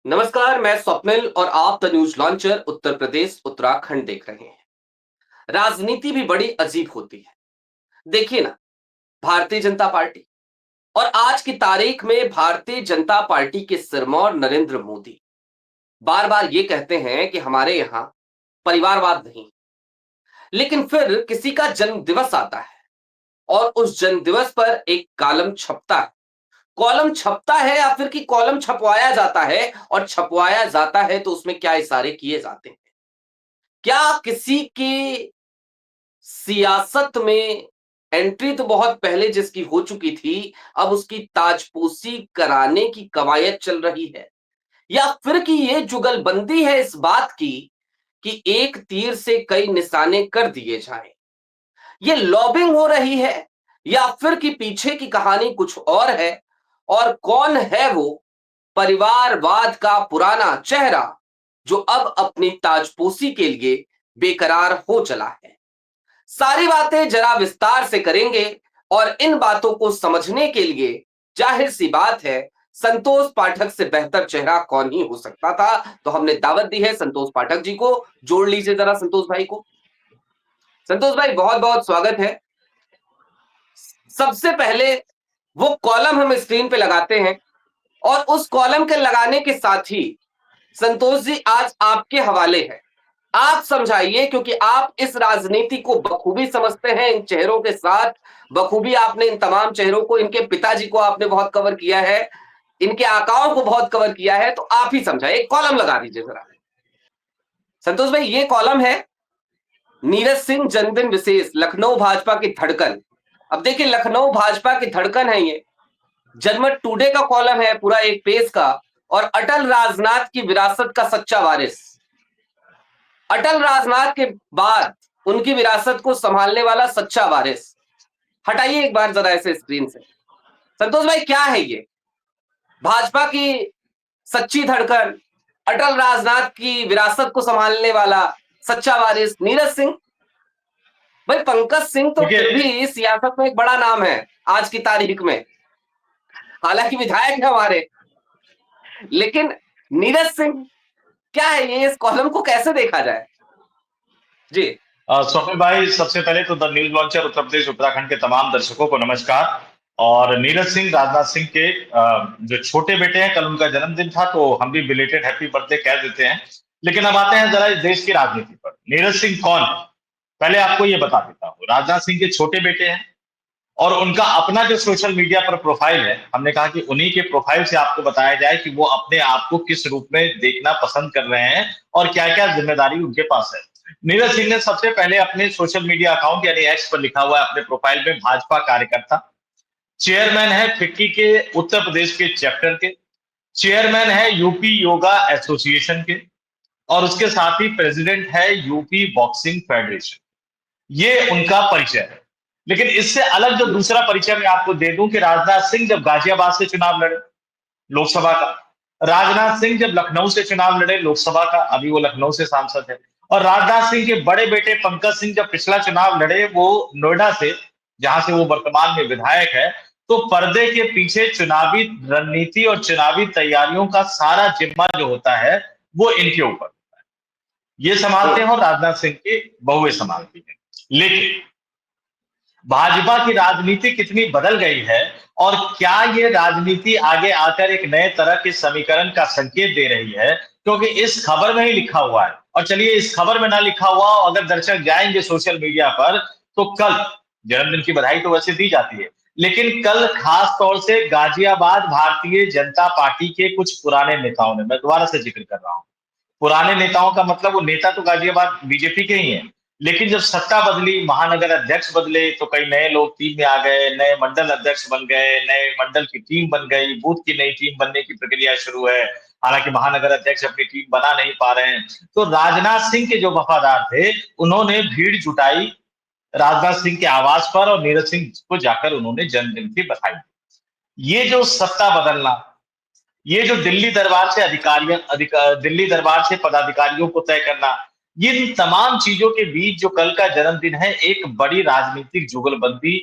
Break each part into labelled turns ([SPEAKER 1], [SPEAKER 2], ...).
[SPEAKER 1] नमस्कार, मैं स्वप्निल और आप the news launcher Uttar Pradesh Uttarakhand देख रहे हैं। राजनीति भी बड़ी अजीब होती है। देखिए ना, भारतीय जनता पार्टी और आज की तारीख में भारतीय जनता पार्टी के सिरमौर नरेंद्र मोदी बार बार ये कहते हैं कि हमारे यहां परिवारवाद नहीं, लेकिन फिर किसी का जन्म दिवस आता है और उस जन्म दिवस पर एक कॉलम छपता है या फिर कि कॉलम छपवाया जाता है, और छपवाया जाता है तो उसमें क्या इशारे किए जाते हैं। क्या किसी की सियासत में एंट्री तो बहुत पहले जिसकी हो चुकी थी, अब उसकी ताजपोशी कराने की कवायद चल रही है, या फिर कि ये जुगलबंदी है इस बात की कि एक तीर से कई निशाने कर दिए जाएं। ये लॉबिंग हो रही है या फिर कि पीछे की कहानी कुछ और है, और कौन है वो परिवारवाद का पुराना चेहरा जो अब अपनी ताजपोशी के लिए बेकरार हो चला है। सारी बातें जरा विस्तार से करेंगे, और इन बातों को समझने के लिए जाहिर सी बात है, संतोष पाठक से बेहतर चेहरा कौन ही हो सकता था। तो हमने दावत दी है संतोष पाठक जी को। जोड़ लीजिए जरा संतोष भाई को। संतोष भाई, बहुत बहुत स्वागत है। सबसे पहले वो कॉलम हम स्क्रीन पे लगाते हैं, और उस कॉलम के लगाने के साथ ही संतोष जी आज आपके हवाले है। आप समझाइए, क्योंकि आप इस राजनीति को बखूबी समझते हैं, इन चेहरों के साथ बखूबी आपने इन तमाम चेहरों को, इनके पिताजी को आपने बहुत कवर किया है, इनके आकाओं को बहुत कवर किया है, तो आप ही समझाइए। एक कॉलम लगा दीजिए जरा संतोष भाई। ये कॉलम है नीरज सिंह जन्मदिन विशेष, लखनऊ भाजपा की धड़कन। अब देखिए, लखनऊ भाजपा की धड़कन है ये। जनमत टुडे का कॉलम है पूरा एक पेज का, और अटल राजनाथ की विरासत का सच्चा वारिस। अटल राजनाथ के बाद उनकी विरासत को संभालने वाला सच्चा वारिस। हटाइए एक बार जरा ऐसे स्क्रीन से। संतोष भाई, क्या है ये? भाजपा की सच्ची धड़कन, अटल राजनाथ की विरासत को संभालने वाला सच्चा वारिस नीरज सिंह। भाई, पंकज सिंह तो फिर
[SPEAKER 2] देखिए।
[SPEAKER 1] भी सियासत में एक बड़ा नाम है आज की तारीख में, हालांकि विधायक है हमारे, लेकिन नीरज सिंह क्या है ये? इस कॉलम को कैसे देखा जाए जी?
[SPEAKER 2] स्वप्निल भाई, सबसे पहले तो the news launcher Uttar Pradesh Uttarakhand के तमाम दर्शकों को नमस्कार। और नीरज सिंह राजनाथ सिंह के जो छोटे बेटे हैं, कल उनका जन्मदिन था, तो हम भी बिलेटेड हैप्पी बर्थडे कह देते हैं। लेकिन अब आते हैं जरा इस देश की राजनीति पर। नीरज सिंह कौन है, पहले आपको ये बता देता हूँ। राजनाथ सिंह के छोटे बेटे हैं, और उनका अपना जो सोशल मीडिया पर प्रोफाइल है, हमने कहा कि उन्हीं के प्रोफाइल से आपको बताया जाए कि वो अपने आप को किस रूप में देखना पसंद कर रहे हैं और क्या क्या जिम्मेदारी उनके पास है। नीरज सिंह ने सबसे पहले अपने सोशल मीडिया अकाउंट यानी एक्स पर लिखा हुआ है अपने प्रोफाइल में भाजपा कार्यकर्ता, चेयरमैन है फिक्की के उत्तर प्रदेश के चैप्टर के, चेयरमैन है यूपी योगा एसोसिएशन के, और उसके साथ ही प्रेसिडेंट है यूपी बॉक्सिंग फेडरेशन। ये उनका परिचय है। लेकिन इससे अलग जो दूसरा परिचय मैं आपको दे दूं कि राजनाथ सिंह जब गाजियाबाद से चुनाव लड़े लोकसभा का, राजनाथ सिंह जब लखनऊ से चुनाव लड़े लोकसभा का, अभी वो लखनऊ से सांसद है, और राजनाथ सिंह के बड़े बेटे पंकज सिंह जब पिछला चुनाव लड़े वो नोएडा से, जहां से वो वर्तमान में विधायक है, तो पर्दे के पीछे चुनावी रणनीति और चुनावी तैयारियों का सारा जिम्मा जो होता है वो इनके ऊपर ये संभालते हैं, और राजनाथ सिंह की बहुएं संभालती हैं। लेकिन भाजपा की राजनीति कितनी बदल गई है, और क्या ये राजनीति आगे आकर एक नए तरह के समीकरण का संकेत दे रही है, क्योंकि इस खबर में ही लिखा हुआ है। और चलिए, इस खबर में ना लिखा हुआ, अगर दर्शक जाएंगे सोशल मीडिया पर, तो कल जन्मदिन की बधाई तो वैसे दी जाती है, लेकिन कल खास तौर से गाजियाबाद भारतीय जनता पार्टी के कुछ पुराने नेताओं ने, मैं दोबारा से जिक्र कर रहा हूं, पुराने नेताओं का मतलब वो नेता तो गाजियाबाद बीजेपी के ही हैं, लेकिन जब सत्ता बदली, महानगर अध्यक्ष बदले, तो कई नए लोग टीम में आ गए, नए मंडल अध्यक्ष बन गए, नए मंडल की टीम बन गई, बूथ की नई टीम बनने की प्रक्रिया शुरू है। हालांकि महानगर अध्यक्ष अपनी टीम बना नहीं पा रहे हैं। तो राजनाथ सिंह के जो वफादार थे, उन्होंने भीड़ जुटाई राजनाथ सिंह के आवास पर, और नीरज सिंह को जाकर उन्होंने जन्मदिन की बधाई दी। ये जो सत्ता बदलना, ये जो दिल्ली दरबार से दिल्ली दरबार से पदाधिकारियों को तय करना, इन तमाम चीजों के बीच जो कल का जन्मदिन है, एक बड़ी राजनीतिक जुगलबंदी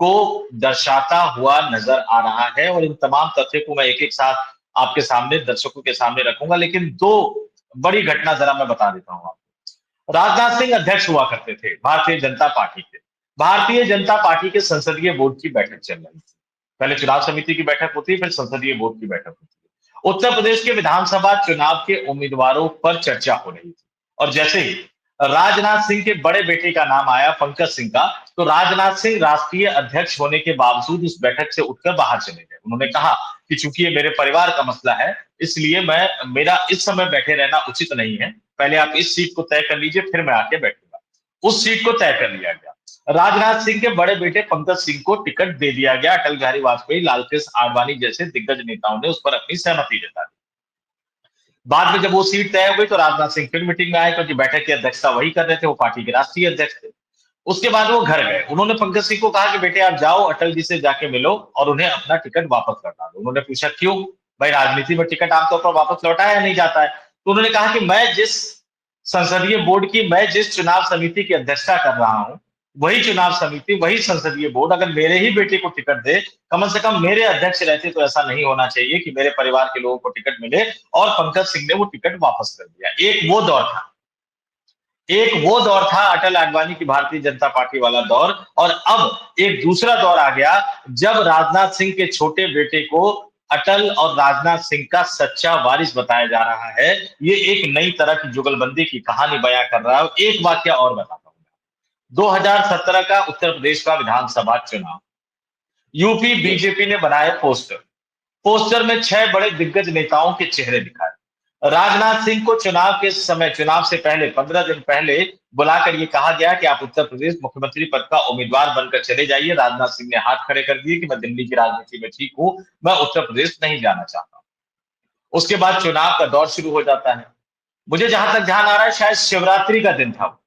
[SPEAKER 2] को दर्शाता हुआ नजर आ रहा है। और इन तमाम तथ्यों को मैं एक एक साथ आपके सामने, दर्शकों के सामने रखूंगा, लेकिन दो बड़ी घटना जरा मैं बता देता हूं आपको। राजनाथ सिंह अध्यक्ष हुआ करते थे भारतीय जनता पार्टी के। भारतीय जनता पार्टी के संसदीय बोर्ड की बैठक चल रही थी। पहले चुनाव समिति की बैठक होती है, फिर संसदीय बोर्ड की बैठक होती है। उत्तर प्रदेश के विधानसभा चुनाव के उम्मीदवारों पर चर्चा हो रही थी, और जैसे ही राजनाथ सिंह के बड़े बेटे का नाम आया, पंकज सिंह का, तो राजनाथ सिंह राष्ट्रीय अध्यक्ष होने के बावजूद उस बैठक से उठकर बाहर चले गए। उन्होंने कहा कि चूंकि ये मेरे परिवार का मसला है, इसलिए मेरा इस समय बैठे रहना उचित नहीं है। पहले आप इस सीट को तय कर लीजिए, फिर मैं आके बैठूंगा। उस सीट को तय कर लिया गया। राजनाथ सिंह के बड़े बेटे पंकज सिंह को टिकट दे दिया गया। अटल बिहारी वाजपेयी, लालकृष्ण आडवाणी जैसे दिग्गज नेताओं ने उस पर अपनी सहमति जता दी। बाद में जब वो सीट तय हो गई तो राजनाथ सिंह फिर मीटिंग में आए, क्योंकि बैठक की अध्यक्षता वही कर रहे थे, वो पार्टी के राष्ट्रीय अध्यक्ष थे। उसके बाद वो घर गए। उन्होंने पंकज सिंह को कहा कि बेटे आप जाओ, अटल जी से जाके मिलो और उन्हें अपना टिकट वापस लौटा दो। उन्होंने पूछा क्यों भाई, राजनीति में टिकट आमतौर पर वापस लौटाया नहीं जाता है। तो उन्होंने कहा कि मैं जिस संसदीय बोर्ड की, मैं जिस चुनाव समिति की अध्यक्षता कर रहा हूं, वही चुनाव समिति, वही संसदीय बोर्ड अगर मेरे ही बेटे को टिकट दे, कम से कम मेरे अध्यक्ष रहते तो ऐसा नहीं होना चाहिए कि मेरे परिवार के लोगों को टिकट मिले। और पंकज सिंह ने वो टिकट वापस कर दिया। एक वो दौर था अटल आडवाणी की भारतीय जनता पार्टी वाला दौर। और अब एक दूसरा दौर आ गया, जब राजनाथ सिंह के छोटे बेटे को अटल और राजनाथ सिंह का सच्चा वारिस बताया जा रहा है। ये एक नई तरह की जुगलबंदी की कहानी बयां कर रहा है। एक वाक्य और बताता हूं। 2017 का उत्तर प्रदेश का विधानसभा चुनाव, यूपी
[SPEAKER 1] जी
[SPEAKER 2] बीजेपी ने बनाए पोस्टर। पोस्टर में 6 बड़े दिग्गज नेताओं के चेहरे दिखाए। राजनाथ सिंह को चुनाव के समय, चुनाव से पहले 15 दिन पहले बुलाकर ये कहा गया कि आप उत्तर प्रदेश मुख्यमंत्री पद का उम्मीदवार बनकर चले जाइए। राजनाथ सिंह ने हाथ खड़े कर दिए कि मैं दिल्ली की राजनीति में ठीक हूं, मैं उत्तर प्रदेश नहीं जाना चाहता। उसके बाद चुनाव का दौर शुरू हो जाता है। मुझे जहां तक ध्यान आ रहा है, शायद शिवरात्रि का दिन था।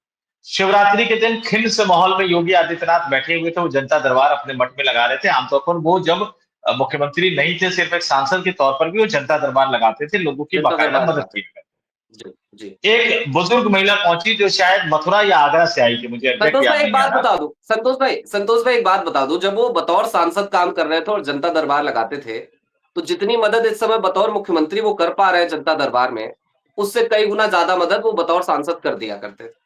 [SPEAKER 2] शिवरात्रि के दिन खिंड से माहौल में योगी आदित्यनाथ बैठे हुए थे। वो जनता दरबार अपने मठ में लगा रहे थे। आमतौर पर वो जब मुख्यमंत्री नहीं थे, सिर्फ एक सांसद के तौर पर भी वो जनता दरबार लगाते थे, लोगों की
[SPEAKER 1] जनता
[SPEAKER 2] बाकायदा
[SPEAKER 1] दरबार
[SPEAKER 2] मदद
[SPEAKER 1] लगाते
[SPEAKER 2] की करते।
[SPEAKER 1] जी जी।
[SPEAKER 2] एक बुजुर्ग महिला पहुंची जो शायद मथुरा या आगरा से आई थी, मुझे एग्जैक्ट
[SPEAKER 1] संतोष
[SPEAKER 2] याद
[SPEAKER 1] भाई एक
[SPEAKER 2] नहीं आ
[SPEAKER 1] बात
[SPEAKER 2] रहा।
[SPEAKER 1] बता दूं, संतोष भाई एक बात बता दूं, जब वो बतौर सांसद काम कर रहे थे और जनता दरबार लगाते थे, तो जितनी मदद इस समय बतौर मुख्यमंत्री वो कर पा रहे हैं जनता दरबार में, उससे कई गुना ज्यादा मदद वो बतौर सांसद कर दिया करते थे।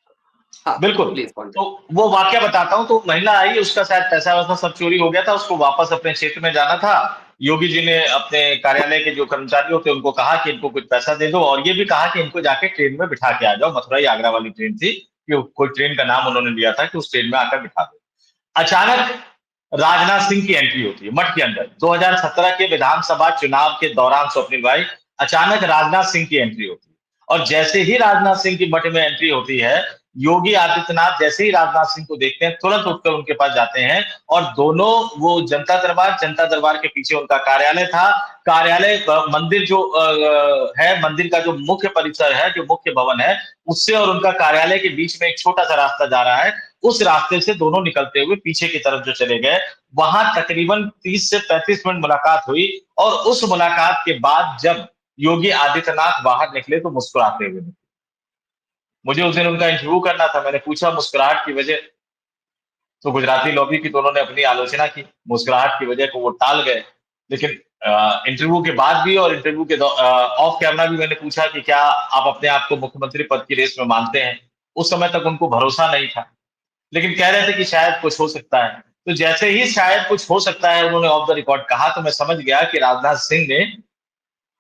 [SPEAKER 1] हाँ
[SPEAKER 2] बिल्कुल।
[SPEAKER 1] Please continue.
[SPEAKER 2] तो वो वाक्य बताता हूँ। तो महिला आई, उसका शायद पैसा वैसा सब चोरी हो गया था, उसको वापस अपने क्षेत्र में जाना था। योगी जी ने अपने कार्यालय के जो कर्मचारी होते उनको कहा कि इनको कुछ पैसा दे दो, और ये भी कहा कि इनको जाके ट्रेन में बिठा के आ जाओ। मथुरा या आगरा वाली ट्रेन थी, कि कोई ट्रेन का नाम उन्होंने लिया था कि उस ट्रेन में आकर बिठा दो। अचानक राजनाथ सिंह की एंट्री होती है मठ के अंदर। 2017 के विधानसभा चुनाव के दौरान, स्वप्निल भाई, अचानक राजनाथ सिंह की एंट्री होती है। और जैसे ही राजनाथ सिंह की मठ में एंट्री होती है, योगी आदित्यनाथ जैसे ही राजनाथ सिंह को देखते हैं, तुरंत उठकर उनके पास जाते हैं। और दोनों, वो जनता दरबार के पीछे उनका कार्यालय था। कार्यालय मंदिर जो है, मंदिर का जो मुख्य परिसर है, जो मुख्य भवन है, उससे और उनका कार्यालय के बीच में एक छोटा सा रास्ता जा रहा है। उस रास्ते से दोनों निकलते हुए पीछे की तरफ जो चले गए, वहां तकरीबन 30 से 35 मिनट मुलाकात हुई। और उस मुलाकात के बाद जब योगी आदित्यनाथ बाहर निकले तो मुस्कुराते हुए निकले। मुझे उस दिन उनका इंटरव्यू करना था। मैंने पूछा मुस्कुराहट की वजह, तो गुजराती लॉबी की दोनों ने अपनी आलोचना की। मुस्कुराहट की वजह को वो टाल गए। लेकिन इंटरव्यू के बाद भी और इंटरव्यू के ऑफ कैमरा भी मैंने पूछा कि क्या आप अपने आप को मुख्यमंत्री पद की रेस में मानते हैं। उस समय तक उनको भरोसा नहीं था, लेकिन कह रहे थे कि शायद कुछ हो सकता है। तो जैसे ही शायद कुछ हो सकता है उन्होंने ऑफ द रिकॉर्ड कहा, तो मैं समझ गया कि राजनाथ सिंह ने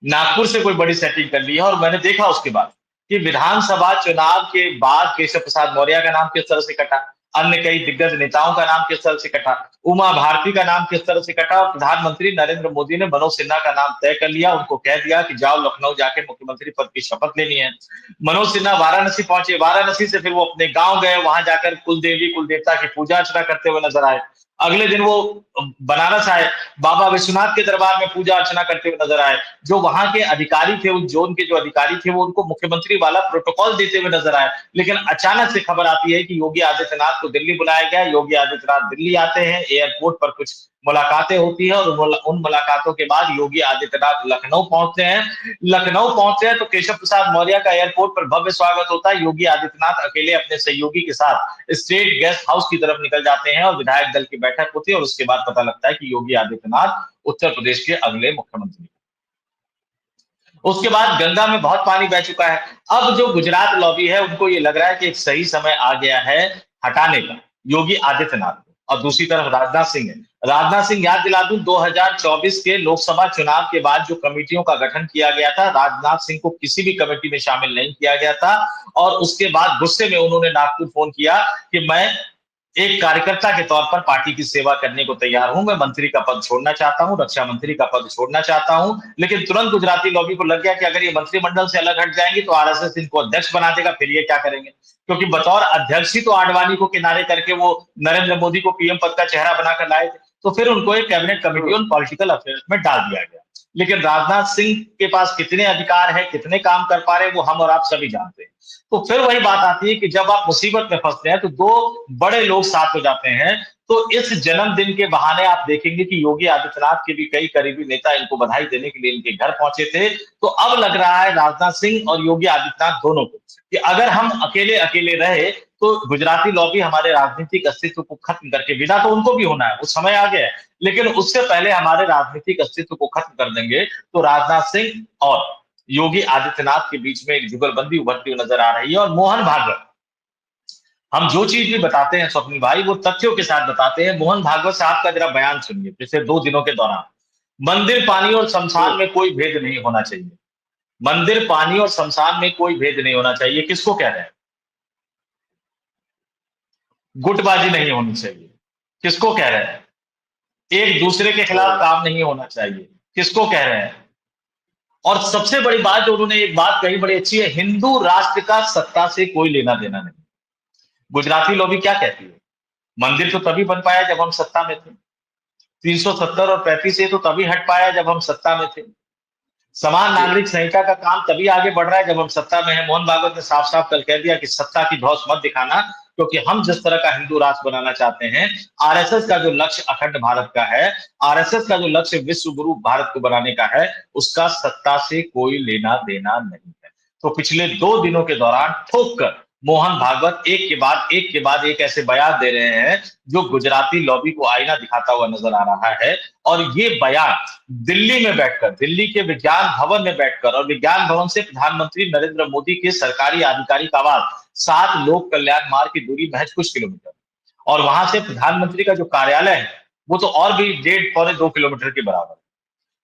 [SPEAKER 2] नागपुर से कोई बड़ी सेटिंग कर ली है। और मैंने देखा उसके बाद कि विधानसभा चुनाव के बाद केशव प्रसाद मौर्य का नाम किस तरह से कटा, अन्य कई दिग्गज नेताओं का नाम किस तरह से कटा, उमा भारती का नाम किस तरह से कटा। और प्रधानमंत्री नरेंद्र मोदी ने मनोज सिन्हा का नाम तय कर लिया। उनको कह दिया कि जाओ लखनऊ जाके मुख्यमंत्री पद की शपथ लेनी है। मनोज सिन्हा वाराणसी पहुंचे। वाराणसी से फिर वो अपने गांव गए, वहां जाकर कुल देवी कुल देवता की पूजा अर्चना करते हुए नजर आए। अगले दिन वो बनारस आए, बाबा विश्वनाथ के दरबार में पूजा अर्चना करते हुए नजर आए। जो वहां के अधिकारी थे, उस जोन के जो अधिकारी थे, वो उनको मुख्यमंत्री वाला प्रोटोकॉल देते हुए नजर आए। लेकिन अचानक से खबर आती है कि योगी आदित्यनाथ को दिल्ली बुलाया गया। योगी आदित्यनाथ दिल्ली आते हैं, एयरपोर्ट पर कुछ मुलाकातें होती है, और उन मुलाकातों के बाद योगी आदित्यनाथ लखनऊ पहुंचते हैं। लखनऊ पहुंचते हैं तो केशव प्रसाद मौर्य का एयरपोर्ट पर भव्य स्वागत होता है। योगी आदित्यनाथ अकेले अपने सहयोगी के साथ स्टेट गेस्ट हाउस की तरफ निकल जाते हैं, और विधायक दल की बैठक होती है। और उसके बाद पता लगता है कि योगी आदित्यनाथ उत्तर प्रदेश के अगले मुख्यमंत्री। उसके बाद गंगा में बहुत पानी बह चुका है। अब जो गुजरात लॉबी है उनको ये लग रहा है कि एक सही समय आ गया है हटाने का योगी आदित्यनाथ को। और दूसरी तरफ राजनाथ सिंह है। राजनाथ सिंह, याद दिला दूं, 2024 के लोकसभा चुनाव के बाद जो कमेटियों का गठन किया गया था, राजनाथ सिंह को किसी भी कमेटी में शामिल नहीं किया गया था। और उसके बाद गुस्से में उन्होंने नागपुर फोन किया कि मैं एक कार्यकर्ता के तौर पर पार्टी की सेवा करने को तैयार हूं, मैं मंत्री का पद छोड़ना चाहता हूं, रक्षा मंत्री का पद छोड़ना चाहता हूं। लेकिन तुरंत गुजराती लॉबी को लग गया कि अगर ये मंत्रिमंडल से अलग हट जाएंगे तो आरएसएस इनको अध्यक्ष बना देगा, फिर ये क्या करेंगे। क्योंकि बतौर अध्यक्ष ही तो आडवाणी को किनारे करके वो नरेंद्र मोदी को पीएम पद का चेहरा बनाकर लाए थे। तो फिर उनको एक cabinet committee on political affairs में डाल दिया गया। लेकिन राजनाथ सिंह के पास कितने अधिकार है, कितने काम कर पा रहे हैं, वो हम और आप सभी जानते हैं। तो फिर वही बात आती है कि जब आप मुसीबत में फंसते हैं तो दो बड़े लोग साथ हो जाते हैं। तो इस जन्मदिन के बहाने आप देखेंगे कि योगी आदित्यनाथ के भी कई करीबी नेता इनको बधाई देने के लिए इनके घर पहुंचे थे। तो अब लग रहा है राजनाथ सिंह और योगी आदित्यनाथ दोनों को कि अगर हम अकेले अकेले रहे तो गुजराती लॉबी हमारे राजनीतिक अस्तित्व को खत्म करके, विदा तो उनको भी होना है, वो समय आ गया है, लेकिन उससे पहले हमारे राजनीतिक अस्तित्व को खत्म कर देंगे। तो राजनाथ सिंह और योगी आदित्यनाथ के बीच में एक जुगलबंदी उभरती हुई नजर आ रही है। और मोहन भागवत, हम जो चीज भी बताते हैं स्वप्निल भाई, वो तथ्यों के साथ बताते हैं। मोहन भागवत साहब का जरा बयान सुनिए पिछले 2 दिनों के दौरान। मंदिर, पानी और शमशान में कोई भेद नहीं होना चाहिए। मंदिर, पानी और शमशान में कोई भेद नहीं होना चाहिए, किसको कह रहे हैं? गुटबाजी नहीं होनी चाहिए, किसको कह रहे हैं? एक दूसरे के खिलाफ काम नहीं होना चाहिए, किसको कह रहे हैं? और सबसे बड़ी बात जो उन्होंने एक बात कही बड़ी अच्छी है, हिंदू राष्ट्र का सत्ता से कोई लेना देना नहीं। गुजराती लॉबी क्या कहती है? मंदिर तो तभी बन पाया जब हम सत्ता में थे। 370 और 35 से तो तभी हट पाया जब हम सत्ता में थे। समान
[SPEAKER 1] जी।
[SPEAKER 2] नागरिक संहिता का काम तभी आगे बढ़ रहा है जब हम सत्ता में हैं। मोहन भागवत ने साफ साफ कल कह दिया कि सत्ता की धौंस मत दिखाना, क्योंकि हम जिस तरह का हिंदू राष्ट्र बनाना चाहते हैं, आरएसएस का जो लक्ष्य अखंड भारत का है, आरएसएस का जो लक्ष्य विश्व गुरु भारत को बनाने का है, उसका सत्ता से कोई लेना देना नहीं है। तो पिछले 2 दिनों के दौरान ठोक कर मोहन भागवत एक के बाद एक ऐसे बयान दे रहे हैं जो गुजराती लॉबी को आईना दिखाता हुआ नजर आ रहा है। और ये बयान दिल्ली में बैठकर, दिल्ली के विज्ञान भवन में बैठकर, और विज्ञान भवन से प्रधानमंत्री नरेंद्र मोदी के सरकारी आधिकारिक आवास 7 लोक कल्याण मार्ग की दूरी महज कुछ किलोमीटर, और वहां से प्रधानमंत्री का जो कार्यालय है वो तो और भी 1.5 पौने 2 किलोमीटर के बराबर।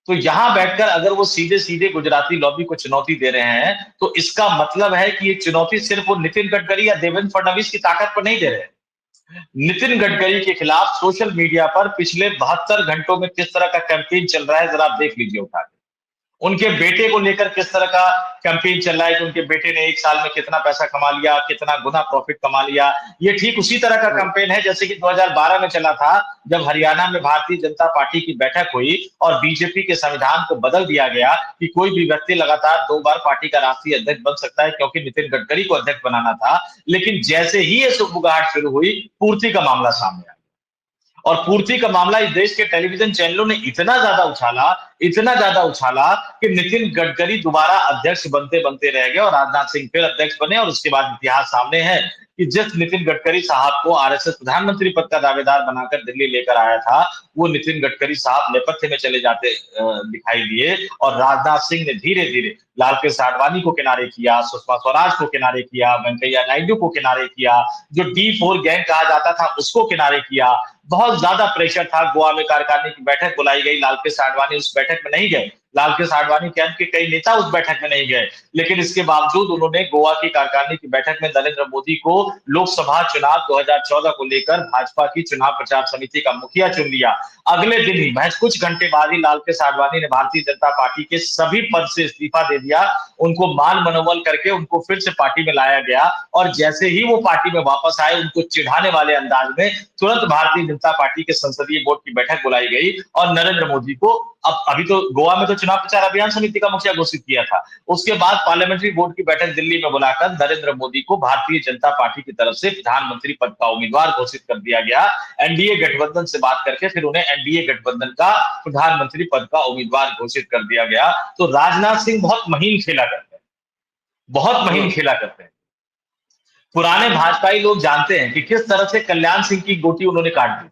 [SPEAKER 2] तो यहां बैठकर अगर वो सीधे सीधे गुजराती लॉबी को चुनौती दे रहे हैं, तो इसका मतलब है कि ये चुनौती सिर्फ वो नितिन गडकरी या देवेंद्र फडणवीस की ताकत पर नहीं दे रहे हैं। नितिन गडकरी के खिलाफ सोशल मीडिया पर पिछले 72 घंटों में किस तरह का कैंपेन चल रहा है, जरा आप देख लीजिए उठा के। उनके बेटे को लेकर किस तरह का कैंपेन चल रहा है कि उनके बेटे ने 1 साल में कितना पैसा कमा लिया, कितना गुना प्रॉफिट कमा लिया। ये ठीक उसी तरह का कैंपेन है जैसे कि 2012 में चला था, जब हरियाणा में भारतीय जनता पार्टी की बैठक हुई और बीजेपी के संविधान को बदल दिया गया कि कोई भी व्यक्ति लगातार 2 बार पार्टी का राष्ट्रीय अध्यक्ष बन सकता है, क्योंकि नितिन गडकरी को अध्यक्ष बनाना था। लेकिन जैसे ही ये सुगबुगाहट शुरू हुई, पूर्ति का मामला सामने आया। और पूर्ति का मामला इस देश के टेलीविजन चैनलों ने इतना ज्यादा उछाला कि नितिन गडकरी दोबारा अध्यक्ष बनते बनते रह गए और राजनाथ सिंह फिर अध्यक्ष बने। और उसके बाद इतिहास सामने है कि जिस नितिन गडकरी साहब को आरएसएस प्रधानमंत्री पद का दावेदार बनाकर दिल्ली लेकर आया था, वो नितिन गडकरी साहब नेपथ्य में चले जाते दिखाई दिए। और राजनाथ सिंह ने धीरे धीरे लालकृष्ण आडवाणी को किनारे किया, सुषमा स्वराज को किनारे किया, वेंकैया नायडू को किनारे किया, जो D4 गैंग कहा जाता था उसको किनारे किया। बहुत ज्यादा प्रेशर था। गोवा में कार्यकारिणी की बैठक बुलाई गई, लालकृष्ण आडवाणी उस बैठक में नहीं गए, लालकृष्ण आडवाणी कैंप के कई नेता उस बैठक में नहीं गए। लेकिन इसके बावजूद उन्होंने गोवा की कार्यकारिणी की बैठक में नरेंद्र मोदी को लोकसभा चुनाव 2014 को लेकर भाजपा की चुनाव प्रचार समिति का मुखिया चुन लिया। अगले दिन ही, महज कुछ घंटे बाद ही, लालकृष्ण आडवाणी ने भारतीय जनता पार्टी के सभी पद से इस्तीफा दे दिया। उनको मान मनोबल करके उनको फिर से पार्टी में लाया गया। और जैसे ही वो पार्टी में वापस आए, उनको चिढ़ाने वाले अंदाज में तुरंत भारतीय जनता पार्टी के संसदीय बोर्ड की बैठक बुलाई गई और नरेंद्र मोदी को, अब अभी तो गोवा में तो चुनाव प्रचार अभियान समिति का मुखिया घोषित किया था, उसके बाद पार्लियामेंट्री बोर्ड की बैठक दिल्ली में बुलाकर नरेंद्र मोदी को भारतीय जनता पार्टी की तरफ से प्रधानमंत्री पद का उम्मीदवार घोषित कर दिया गया। एनडीए गठबंधन से बात करके फिर उन्हें एनडीए गठबंधन का प्रधानमंत्री पद का उम्मीदवार घोषित कर दिया गया। तो राजनाथ सिंह बहुत महीन खेला करते हैं, बहुत महीन खेला करते हैं। पुराने भाजपाई लोग जानते हैं कि किस तरह से कल्याण सिंह की गोटी उन्होंने काट दी।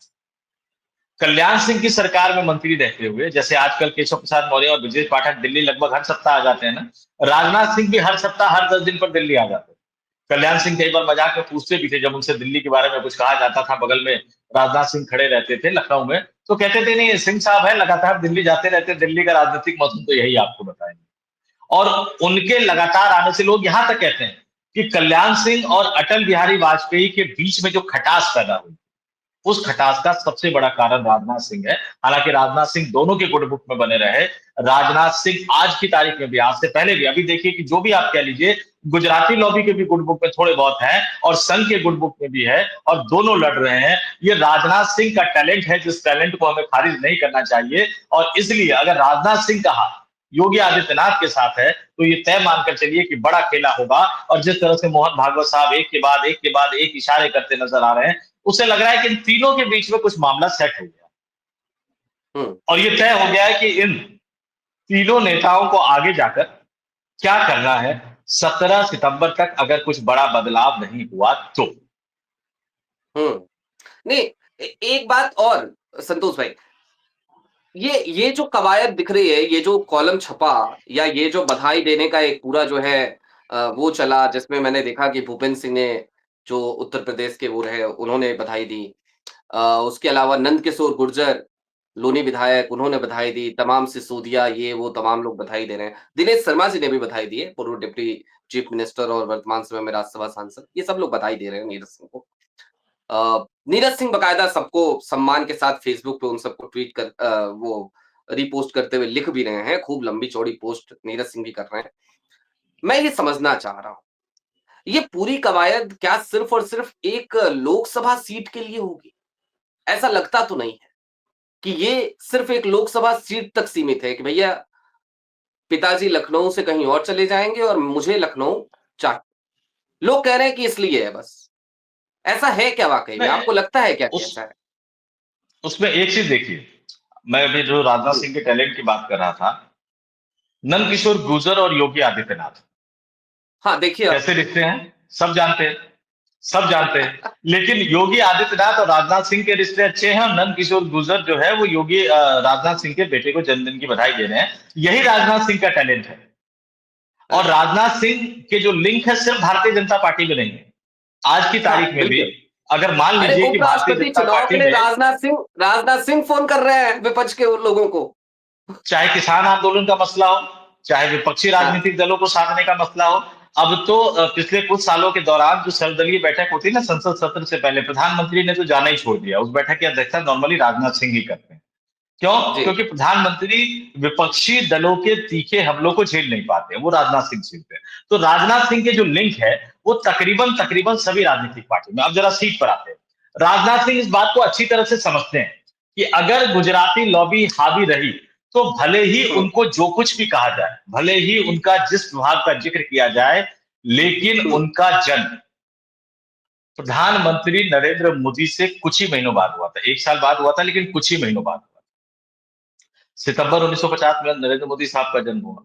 [SPEAKER 2] कल्याण सिंह की सरकार में मंत्री रहते हुए, जैसे आजकल केशव प्रसाद मौर्य और ब्रजेश पाठक दिल्ली लगभग हर सप्ताह आ जाते हैं ना, राजनाथ सिंह भी हर सप्ताह हर 10 दिन पर दिल्ली आ जाते हैं। कल्याण सिंह कई बार मजाक में पूछते भी थे, जब उनसे दिल्ली के बारे में कुछ कहा जाता था, बगल में राजनाथ सिंह खड़े रहते थे लखनऊ में, तो कहते थे नहीं सिंह साहब है लगातार दिल्ली जाते रहते, दिल्ली का राजनीतिक मौसम तो यही आपको बताएंगे। और उनके लगातार आने से लोग यहां तक कहते हैं कि कल्याण सिंह और अटल बिहारी वाजपेयी के बीच में जो खटास पैदा हुई, उस खटास का सबसे बड़ा कारण राजनाथ सिंह है। हालांकि राजनाथ सिंह दोनों के गुड बुक में बने रहे। राजनाथ सिंह आज की तारीख में भी, आज से पहले भी, अभी देखिए कि जो भी आप कह लीजिए, गुजराती लॉबी के भी गुड बुक में थोड़े बहुत हैं और संघ के गुड बुक में भी है, और दोनों लड़ रहे हैं। ये राजनाथ सिंह का टैलेंट है, जिस टैलेंट को हमें खारिज नहीं करना चाहिए। और इसलिए अगर राजनाथ सिंह का हाथ योगी आदित्यनाथ के साथ है, तो ये तय मानकर चलिए कि बड़ा खेला होगा। और जिस तरह से मोहन भागवत साहब एक के बाद एक के बाद एक इशारे करते नजर आ रहे हैं, उसे लग रहा है कि इन तीनों के बीच में कुछ मामला सेट हो गया और ये तय हो गया है कि इन तीनों नेताओं को आगे जाकर क्या करना है 17 सितंबर तक, अगर कुछ बड़ा बदलाव नहीं हुआ तो।
[SPEAKER 1] नहीं, एक बात और संतोष भाई, ये जो कवायद दिख रही है, ये जो कॉलम छपा या ये जो बधाई देने का एक पूरा जो है वो चला, जिसमें मैंने देखा कि भूपेंद्र सिंह ने, जो उत्तर प्रदेश के वो रहे, उन्होंने बधाई दी। उसके अलावा नंद किशोर गुर्जर, लोनी विधायक, उन्होंने बधाई दी। तमाम सिसोदिया, ये वो तमाम लोग बधाई दे रहे हैं। दिनेश शर्मा जी ने भी बधाई दी है, पूर्व डिप्टी चीफ मिनिस्टर और वर्तमान समय में राज्यसभा सांसद। ये सब लोग बधाई दे रहे हैं नीरज सिंह को। नीरज सिंह बकायदा सबको सम्मान के साथ फेसबुक पे उन सबको ट्वीट कर वो रीपोस्ट करते हुए लिख भी रहे हैं। खूब लंबी चौड़ी पोस्ट नीरज सिंह भी कर रहे हैं। मैं ये समझना चाह रहा हूं, ये पूरी कवायद क्या सिर्फ और सिर्फ एक लोकसभा सीट के लिए होगी? ऐसा लगता तो नहीं है कि ये सिर्फ एक लोकसभा सीट तक सीमित है कि भैया पिताजी लखनऊ से कहीं और चले जाएंगे और मुझे लखनऊ चाहिए। लोग कह रहे हैं कि इसलिए है बस। ऐसा है क्या वाकई में?
[SPEAKER 2] नहीं,
[SPEAKER 1] आपको लगता है क्या कि
[SPEAKER 2] उस
[SPEAKER 1] ऐसा है?
[SPEAKER 2] उसमें एक चीज देखिए, मैं अभी जो राजनाथ
[SPEAKER 1] हम्म,
[SPEAKER 2] सिंह के टैलेंट की बात कर रहा था, नंद किशोर गुर्जर और योगी आदित्यनाथ
[SPEAKER 1] हाँ, देखिए आप।
[SPEAKER 2] कैसे दिखते हैं सब जानते हैं, सब जानते हैं। लेकिन योगी आदित्यनाथ और राजनाथ सिंह के रिश्ते अच्छे हैं, और नंद किशोर गुर्जर जो है वो योगी राजनाथ सिंह के बेटे को जन्मदिन की बधाई दे रहे हैं। यही राजनाथ सिंह का टैलेंट है। और
[SPEAKER 1] अच्छा,
[SPEAKER 2] राजनाथ सिंह के जो लिंक है सिर्फ भारतीय जनता पार्टी में नहीं है। आज की
[SPEAKER 1] हाँ,
[SPEAKER 2] तारीख में भी
[SPEAKER 1] बिल्कुल।
[SPEAKER 2] अगर मान
[SPEAKER 1] अरे
[SPEAKER 2] लीजिए कि भारतीय
[SPEAKER 1] उपराष्ट्रपति
[SPEAKER 2] जनता
[SPEAKER 1] चुनाव के
[SPEAKER 2] पार्टी
[SPEAKER 1] लिए
[SPEAKER 2] में,
[SPEAKER 1] राजनाथ सिंह फोन कर रहे हैं विपक्ष के उन लोगों को।
[SPEAKER 2] चाहे किसान आंदोलन का मसला हो, चाहे विपक्षी
[SPEAKER 1] हाँ,
[SPEAKER 2] राजनीतिक दलों को साधने का मसला हो, अब तो पिछले कुछ सालों के दौरान जो सर्वदलीय बैठक होती है ना संसद सत्र से पहले, प्रधानमंत्री ने तो जाना ही छोड़ दिया। उस बैठक की अध्यक्षता नॉर्मली राजनाथ सिंह ही करते हैं। क्यों?
[SPEAKER 1] जी।
[SPEAKER 2] क्योंकि प्रधानमंत्री विपक्षी दलों के तीखे हमलों को झेल नहीं पाते, वो राजनाथ सिंह झेलते हैं। तो राजनाथ सिंह के जो लिंक है वो तकरीबन तकरीबन सभी राजनीतिक पार्टी में। अब जरा सीट पर आते हैं। राजनाथ सिंह इस बात को अच्छी तरह से समझते हैं कि अगर गुजराती लॉबी हावी रही तो भले ही
[SPEAKER 1] हम्म,
[SPEAKER 2] उनको जो कुछ भी कहा जाए, भले ही उनका जिस विभाग का जिक्र किया जाए, लेकिन
[SPEAKER 1] हम्म,
[SPEAKER 2] उनका जन्म प्रधानमंत्री नरेंद्र मोदी से कुछ ही महीनों बाद हुआ था। 1 साल बाद हुआ था, लेकिन कुछ ही महीनों बाद हुआ। सितंबर 1950 में नरेंद्र मोदी साहब का जन्म हुआ।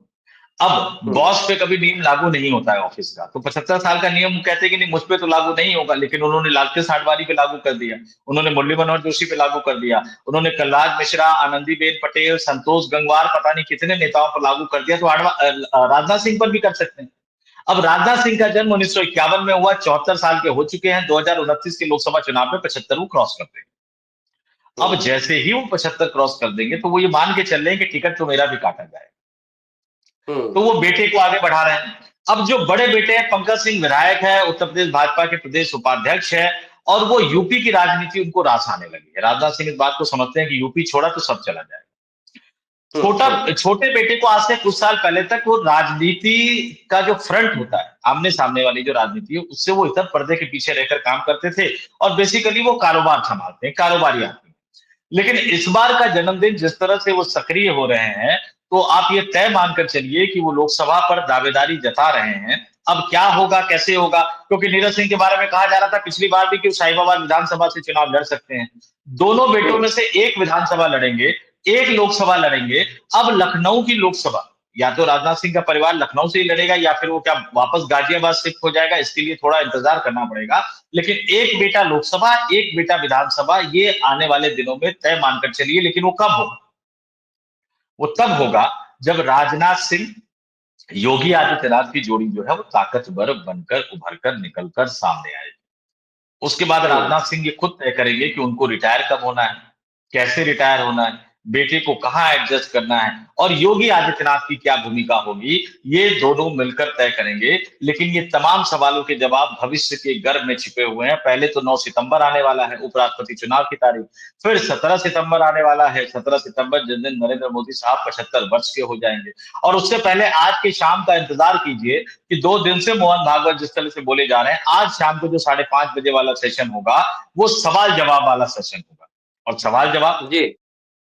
[SPEAKER 2] अब
[SPEAKER 1] हम्म,
[SPEAKER 2] बॉस पे कभी नियम लागू नहीं होता है ऑफिस का, तो 75 साल का नियम कहते हैं कि नहीं मुझ पे तो लागू नहीं होगा, लेकिन उन्होंने लालकृष्ण आडवाणी पे लागू कर दिया, उन्होंने मुरली मनोहर जोशी पे लागू कर दिया, उन्होंने कलराज मिश्रा, आनंदीबेन पटेल, संतोष गंगवार, पता नहीं कितने नेताओं पर लागू कर दिया। तो राजनाथ सिंह पर भी कर सकते हैं। अब राजनाथ सिंह का जन्म 1951 में हुआ, 74 साल के हो चुके हैं, 2029 के लोकसभा चुनाव में 75 वो क्रॉस कर देंगे। अब
[SPEAKER 1] हम्म,
[SPEAKER 2] जैसे ही वो 75 क्रॉस कर देंगे तो वो ये मान के चल रहे हैं कि टिकट तो मेरा भी काटा जाए,
[SPEAKER 1] हम्म,
[SPEAKER 2] तो वो बेटे को आगे बढ़ा रहे हैं। अब जो बड़े बेटे हैं पंकज सिंह, विधायक है, उत्तर प्रदेश भाजपा के प्रदेश उपाध्यक्ष है, और वो यूपी की राजनीति उनको रास आने लगी है। राजनाथ सिंह इस बात को समझते हैं कि यूपी छोड़ा तो सब चला जाएगा। छोटा
[SPEAKER 1] हम्म,
[SPEAKER 2] छोटे बेटे को आज से कुछ साल पहले तक वो राजनीति का जो फ्रंट होता है, आमने सामने वाली जो राजनीति है, उससे वो इधर पर्दे के पीछे रहकर काम करते थे, और बेसिकली वो कारोबार संभालते हैं, कारोबारी आदमी। लेकिन इस बार का जन्मदिन जिस तरह से वो सक्रिय हो रहे हैं, तो आप ये तय मानकर चलिए कि वो लोकसभा पर दावेदारी जता रहे हैं। अब क्या होगा, कैसे होगा, क्योंकि नीरज सिंह के बारे में कहा जा रहा था पिछली बार भी कि वो साहिबाबाद विधानसभा से चुनाव लड़ सकते हैं। दोनों बेटों
[SPEAKER 1] हम्म,
[SPEAKER 2] में से एक विधानसभा लड़ेंगे, एक लोकसभा लड़ेंगे। अब लखनऊ की लोकसभा या तो राजनाथ सिंह का परिवार लखनऊ से ही लड़ेगा या फिर वो क्या वापस गाजियाबाद शिफ्ट हो जाएगा, इसके लिए थोड़ा इंतजार करना पड़ेगा। लेकिन एक बेटा लोकसभा, एक बेटा विधानसभा, ये आने वाले दिनों में तय मानकर चलिए। लेकिन वो कब होगा? वो तब होगा जब राजनाथ सिंह योगी आदित्यनाथ की जोड़ी जो है वो ताकतवर बनकर उभर कर निकल कर सामने आए। उसके बाद
[SPEAKER 1] हम्म।
[SPEAKER 2] राजनाथ सिंह ये खुद तय करेंगे कि उनको रिटायर कब होना है, कैसे रिटायर होना है, बेटे को कहां एडजस्ट करना है और योगी आदित्यनाथ की क्या भूमिका होगी, ये दोनों मिलकर तय करेंगे। लेकिन ये तमाम सवालों के जवाब भविष्य के गर्भ में छिपे हुए हैं। पहले तो 9 सितंबर आने वाला है उपराष्ट्रपति चुनाव की तारीख, फिर 17 सितंबर आने वाला है, 17 सितंबर जिस दिन नरेंद्र मोदी साहब 75 वर्ष के हो जाएंगे। और उससे पहले आज की शाम का इंतजार कीजिए कि 2 दिन से मोहन भागवत जिस तरह से बोले जा रहे हैं, आज शाम को जो 5:30 बजे वाला सेशन होगा वो सवाल जवाब वाला सेशन होगा। और सवाल जवाब,
[SPEAKER 1] जी।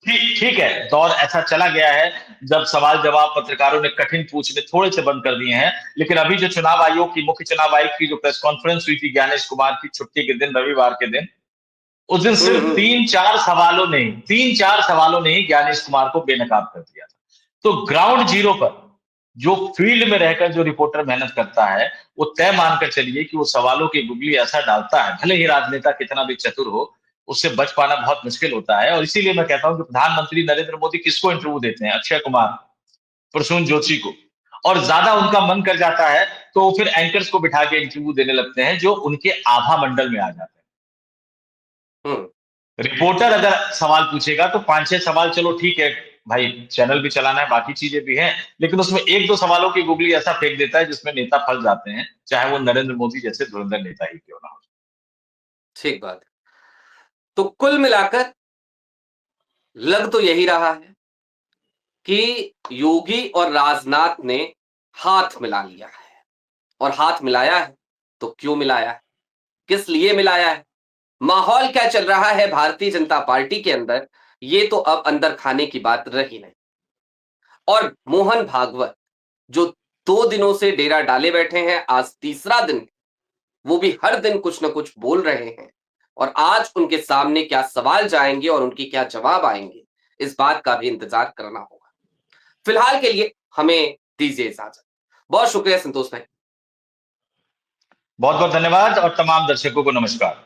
[SPEAKER 2] ठीक ठीक है, दौर ऐसा चला गया है जब सवाल जवाब पत्रकारों ने कठिन पूछने थोड़े से बंद कर दिए हैं। लेकिन अभी जो चुनाव आयोग की, मुख्य चुनाव आयुक्त की जो प्रेस कॉन्फ्रेंस हुई थी ज्ञानेश कुमार की छुट्टी के दिन, रविवार के दिन, उस दिन सिर्फ
[SPEAKER 1] हम्म।
[SPEAKER 2] 3-4 सवालों ने ही ज्ञानेश कुमार को बेनकाब कर दिया था। तो ग्राउंड जीरो पर जो फील्ड में रहकर जो रिपोर्टर मेहनत करता है, वो तय मानकर चलिए कि वो सवालों की गुगली ऐसा डालता है, भले ही राजनेता कितना भी चतुर हो, उससे बच पाना बहुत मुश्किल होता है। और इसीलिए मैं कहता हूं कि प्रधानमंत्री नरेंद्र मोदी किसको इंटरव्यू देते हैं? अक्षय कुमार, प्रसून जोशी को। और ज्यादा उनका मन कर जाता है तो वो फिर एंकर्स को बिठा के इंटरव्यू देने लगते हैं जो उनके आभा मंडल में आ जाते हैं।
[SPEAKER 1] हम्म।
[SPEAKER 2] रिपोर्टर अगर सवाल पूछेगा तो 5-6 सवाल चलो ठीक है भाई, चैनल भी चलाना है, बाकी चीजें भी हैं, लेकिन उसमें 1-2 सवालों की गुगली ऐसा फेंक देता है जिसमें नेता फंस जाते हैं, चाहे वो नरेंद्र मोदी जैसे धुरंधर नेता ही क्यों ना हो।
[SPEAKER 1] ठीक बात है। तो कुल मिलाकर लग तो यही रहा है कि योगी और राजनाथ ने हाथ मिला लिया है। और हाथ मिलाया है तो क्यों मिलाया है, किस लिए मिलाया है, माहौल क्या चल रहा है भारतीय जनता पार्टी के अंदर, ये तो अब अंदर खाने की बात रही नहीं। और मोहन भागवत जो 2 दिनों से डेरा डाले बैठे हैं, आज तीसरा दिन है, वो भी हर दिन कुछ ना कुछ बोल रहे हैं। और आज उनके सामने क्या सवाल जाएंगे और उनके क्या जवाब आएंगे, इस बात का भी इंतजार करना होगा। फिलहाल के लिए हमें दीजिए इजाजत। बहुत शुक्रिया संतोष भाई।
[SPEAKER 2] बहुत बहुत धन्यवाद और तमाम दर्शकों को नमस्कार।